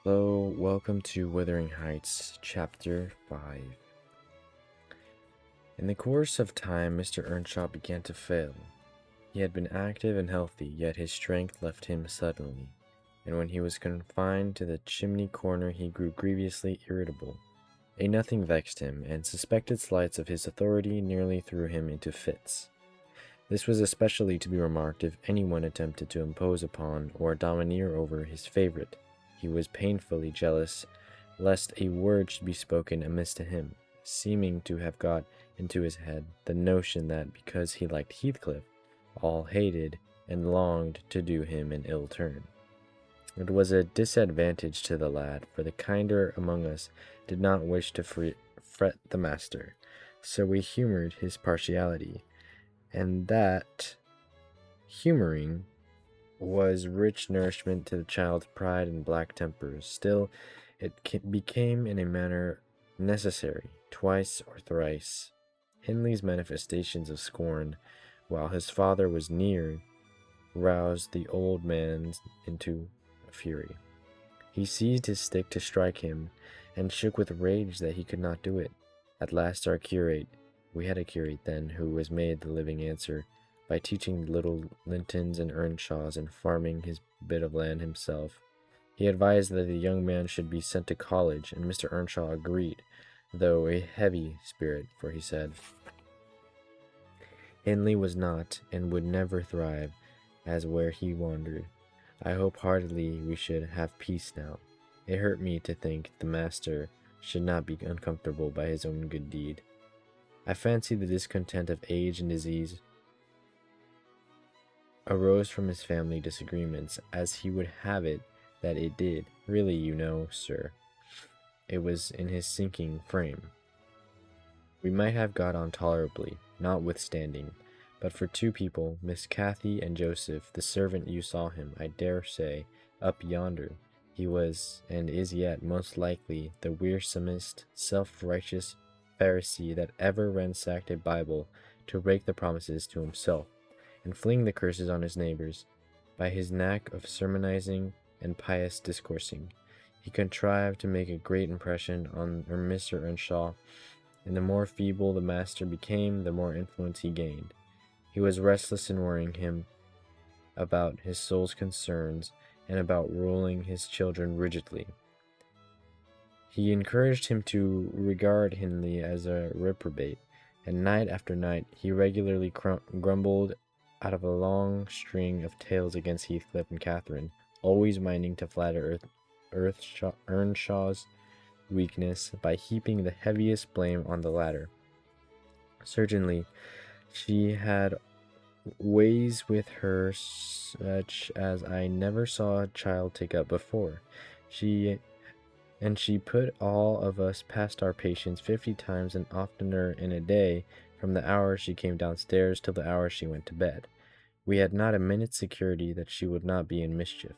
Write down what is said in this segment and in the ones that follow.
Hello, welcome to Wuthering Heights, Chapter 5. In the course of time, Mr. Earnshaw began to fail. He had been active and healthy, yet his strength left him suddenly, and when he was confined to the chimney corner he grew grievously irritable. A nothing vexed him, and suspected slights of his authority nearly threw him into fits. This was especially to be remarked if anyone attempted to impose upon or domineer over his favorite. He was painfully jealous lest a word should be spoken amiss to him, seeming to have got into his head the notion that because he liked Heathcliff, all hated and longed to do him an ill turn. It was a disadvantage to the lad, for the kinder among us did not wish to fret the master, so we humored his partiality, and that humoring was rich nourishment to the child's pride and black tempers. Still, it became in a manner necessary, twice or thrice. Hindley's manifestations of scorn, while his father was near, roused the old man into a fury. He seized his stick to strike him, and shook with rage that he could not do it. At last our curate, we had a curate then, who was made the living answer, by teaching the little Lintons and Earnshaws and farming his bit of land himself. He advised that the young man should be sent to college, and Mr. Earnshaw agreed, though a heavy spirit, for he said, Hindley was not, and would never thrive, as where he wandered. I hope heartily we should have peace now. It hurt me to think the master should not be uncomfortable by his own good deed. I fancy the discontent of age and disease arose from his family disagreements, as he would have it that it did. Really, you know, sir, it was in his sinking frame. We might have got on tolerably, notwithstanding, but for two people, Miss Cathy and Joseph, the servant you saw him, I dare say, up yonder, he was, and is yet, most likely, the wearisomest, self-righteous Pharisee that ever ransacked a Bible to break the promises to himself, and fling the curses on his neighbors. By his knack of sermonizing and pious discoursing, he contrived to make a great impression on Mr. Earnshaw, and the more feeble the master became, the more influence he gained. He was restless in worrying him about his soul's concerns, and about ruling his children rigidly. He encouraged him to regard Hindley as a reprobate, and night after night he regularly grumbled out of a long string of tales against Heathcliff and Catherine, always minding to flatter Earnshaw's weakness by heaping the heaviest blame on the latter. Certainly, she had ways with her such as I never saw a child take up before. She put all of us past our patience 50 times and oftener in a day, from the hour she came downstairs till the hour she went to bed. We had not a minute's security that she would not be in mischief.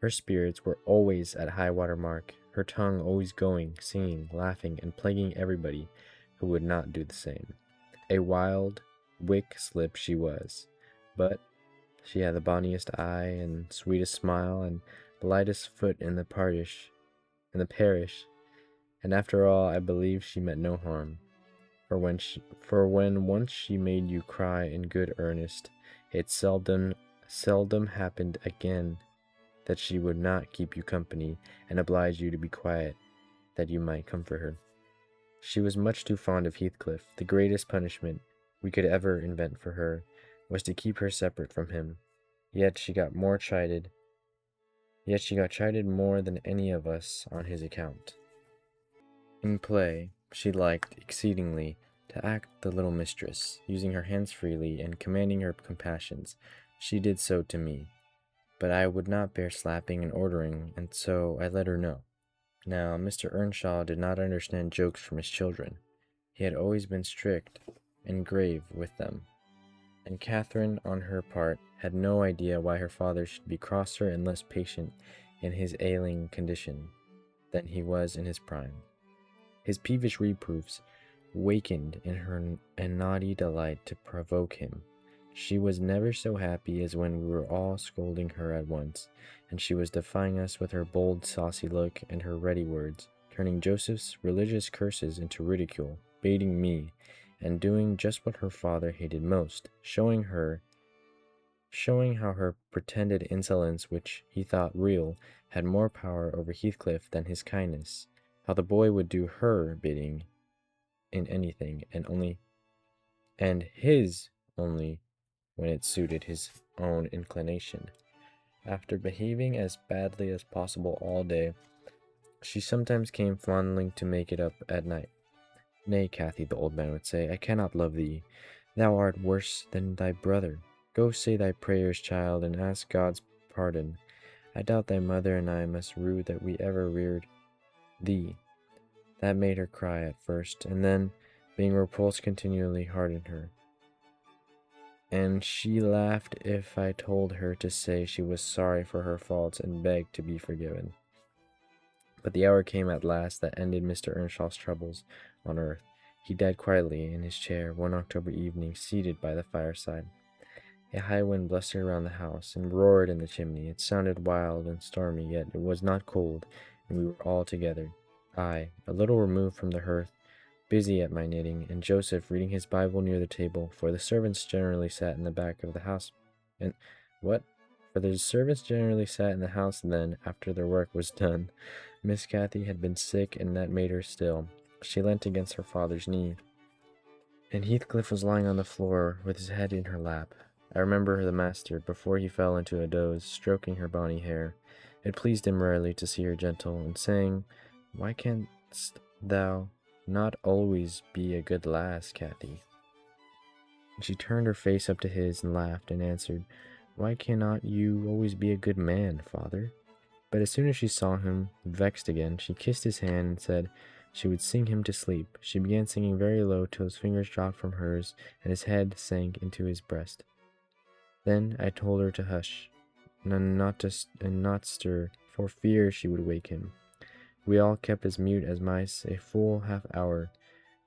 Her spirits were always at high water mark, her tongue always going, singing, laughing, and plaguing everybody who would not do the same. A wild wick slip she was, but she had the bonniest eye and sweetest smile and lightest foot in the parish, and after all I believe she meant no harm. For when once she made you cry in good earnest, it seldom happened again that she would not keep you company and oblige you to be quiet, that you might comfort her. She was much too fond of Heathcliff. The greatest punishment we could ever invent for her was to keep her separate from him. Yet she got chided more than any of us on his account. In play, she liked exceedingly to act the little mistress, using her hands freely and commanding her compassions. She did so to me, but I would not bear slapping and ordering, and so I let her know. Now, Mr. Earnshaw did not understand jokes from his children. He had always been strict and grave with them, and Catherine, on her part, had no idea why her father should be crosser and less patient in his ailing condition than he was in his prime. His peevish reproofs wakened in her a naughty delight to provoke him. She was never so happy as when we were all scolding her at once, and she was defying us with her bold, saucy look and her ready words, turning Joseph's religious curses into ridicule, baiting me, and doing just what her father hated most, showing how her pretended insolence, which he thought real, had more power over Heathcliff than his kindness, how the boy would do her bidding in anything, and his only when it suited his own inclination. After behaving as badly as possible all day, she sometimes came fondling to make it up at night. Nay, Cathy, the old man would say, I cannot love thee. Thou art worse than thy brother. Go say thy prayers, child, and ask God's pardon. I doubt thy mother and I must rue that we ever reared thee. That made her cry at first, and then, being repulsed continually, hardened her. And she laughed if I told her to say she was sorry for her faults and begged to be forgiven. But the hour came at last that ended Mr. Earnshaw's troubles on earth. He died quietly in his chair one October evening, seated by the fireside. A high wind blustered around the house and roared in the chimney. It sounded wild and stormy, yet it was not cold, and we were all together. I, a little removed from the hearth, busy at my knitting, and Joseph reading his Bible near the table, for the servants generally sat in the back of the house. And what? For the servants generally sat in the house then, after their work was done. Miss Cathy had been sick, and that made her still. She leant against her father's knee, and Heathcliff was lying on the floor with his head in her lap. I remember the master, before he fell into a doze, stroking her bonny hair. It pleased him rarely to see her gentle, and saying, Why canst thou not always be a good lass, Cathy? And she turned her face up to his and laughed and answered, Why cannot you always be a good man, father? But as soon as she saw him vexed again, she kissed his hand and said she would sing him to sleep. She began singing very low till his fingers dropped from hers and his head sank into his breast. Then I told her to hush, and not stir, for fear she would wake him. We all kept as mute as mice a full half hour,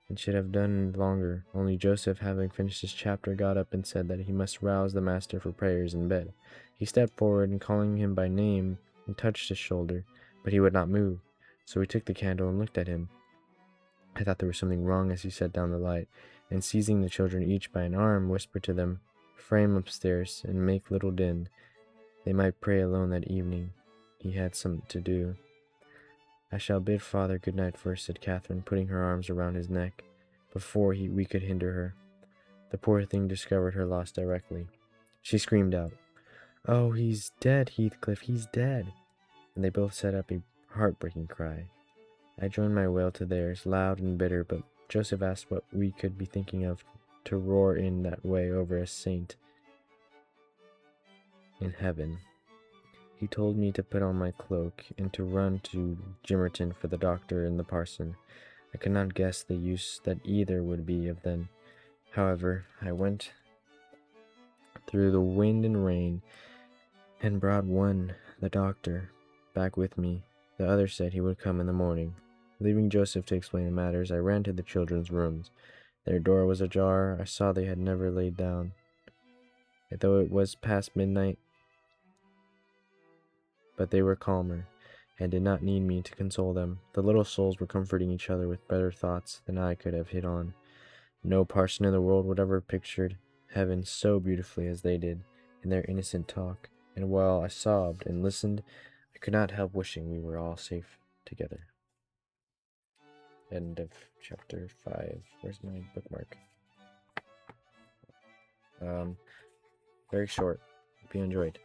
and should have done longer, only Joseph, having finished his chapter, got up and said that he must rouse the master for prayers in bed. He stepped forward, and calling him by name, and touched his shoulder, but he would not move, so we took the candle and looked at him. I thought there was something wrong as he set down the light, and seizing the children each by an arm, whispered to them, Frame upstairs, and make little din. They might pray alone that evening. He had something to do. I shall bid father good night first, said Catherine, putting her arms around his neck, before we could hinder her. The poor thing discovered her loss directly. She screamed out, Oh, he's dead, Heathcliff, he's dead! And they both set up a heartbreaking cry. I joined my wail to theirs, loud and bitter, but Joseph asked what we could be thinking of to roar in that way over a saint in heaven. He told me to put on my cloak and to run to Gimmerton for the doctor and the parson. I could not guess the use that either would be of them. However, I went through the wind and rain and brought one, the doctor, back with me. The other said he would come in the morning. Leaving Joseph to explain the matters, I ran to the children's rooms. Their door was ajar. I saw they had never laid down, though it was past midnight. But they were calmer, and did not need me to console them. The little souls were comforting each other with better thoughts than I could have hit on. No parson in the world would ever have pictured heaven so beautifully as they did in their innocent talk, and while I sobbed and listened, I could not help wishing we were all safe together. End of chapter 5. Where's my bookmark? Very short. Hope you enjoyed.